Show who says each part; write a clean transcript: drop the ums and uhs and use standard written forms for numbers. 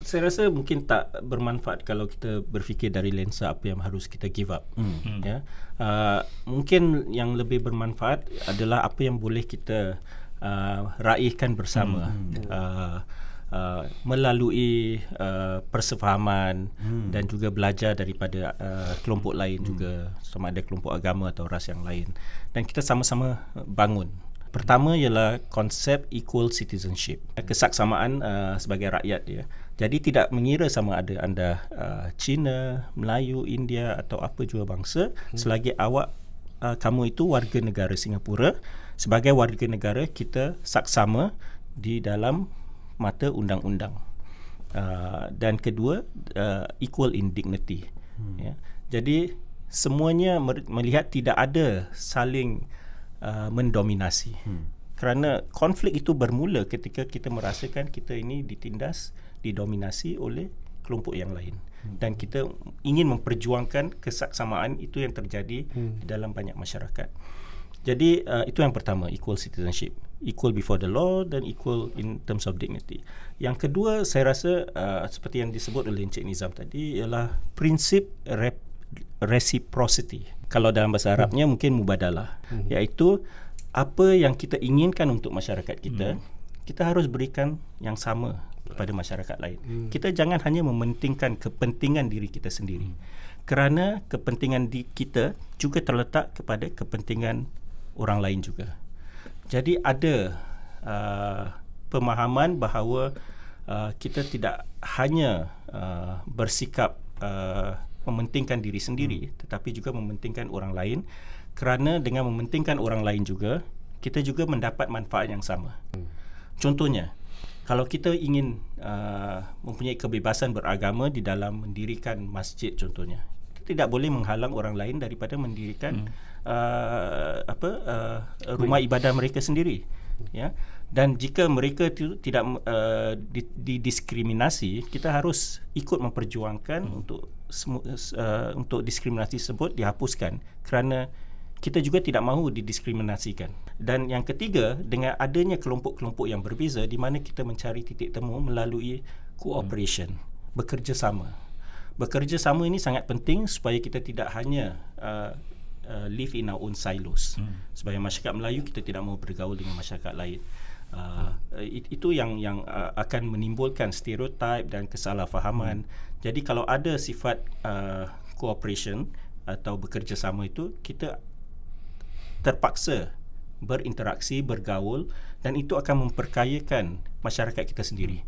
Speaker 1: Saya rasa mungkin tak bermanfaat kalau kita berfikir dari lensa apa yang harus kita give up. Ya. Mungkin yang lebih bermanfaat adalah apa yang boleh kita raihkan bersama. Melalui persefahaman dan juga belajar daripada kelompok lain juga, sama ada kelompok agama atau ras yang lain, dan kita sama-sama bangun. Pertama ialah konsep equal citizenship, kesaksamaan sebagai rakyat ya. Jadi tidak mengira sama ada anda Cina, Melayu, India atau apa jua bangsa, selagi kamu itu warga negara Singapura. Sebagai warga negara, kita saksama di dalam mata undang-undang. Dan kedua, equal in dignity. Ya. Jadi semuanya melihat tidak ada saling mendominasi. Kerana konflik itu bermula ketika kita merasakan kita ini didominasi oleh kelompok yang lain. Dan kita ingin memperjuangkan kesaksamaan itu yang terjadi di dalam banyak masyarakat. Jadi itu yang pertama, equal citizenship. Equal before the law dan equal in terms of dignity. Yang kedua, saya rasa seperti yang disebut oleh Encik Nizam tadi, ialah prinsip reciprocity. Kalau dalam bahasa Arabnya mungkin mubadalah, iaitu apa yang kita inginkan untuk masyarakat kita, kita harus berikan yang sama kepada masyarakat lain. Kita jangan hanya mementingkan kepentingan diri kita sendiri. Kerana kepentingan kita juga terletak kepada kepentingan orang lain juga. Jadi ada pemahaman bahawa kita tidak hanya bersikap mementingkan diri sendiri, tetapi juga mementingkan orang lain, kerana dengan mementingkan orang lain juga, kita juga mendapat manfaat yang sama. Contohnya, kalau kita ingin mempunyai kebebasan beragama di dalam mendirikan masjid contohnya, kita tidak boleh menghalang orang lain daripada mendirikan rumah ibadah mereka sendiri, ya. Dan jika mereka tidak didiskriminasi, kita harus ikut memperjuangkan untuk diskriminasi tersebut dihapuskan, kerana kita juga tidak mahu didiskriminasikan. Dan yang ketiga, dengan adanya kelompok-kelompok yang berbeza, di mana kita mencari titik temu melalui cooperation, bekerjasama. Bekerjasama ini sangat penting supaya kita tidak hanya live in our own silos. Sebagai masyarakat Melayu, kita tidak mahu bergaul dengan masyarakat lain. Itu yang akan menimbulkan stereotip dan kesalahfahaman. Jadi kalau ada sifat cooperation atau bekerjasama itu, kita terpaksa berinteraksi, bergaul, dan itu akan memperkayakan masyarakat kita sendiri.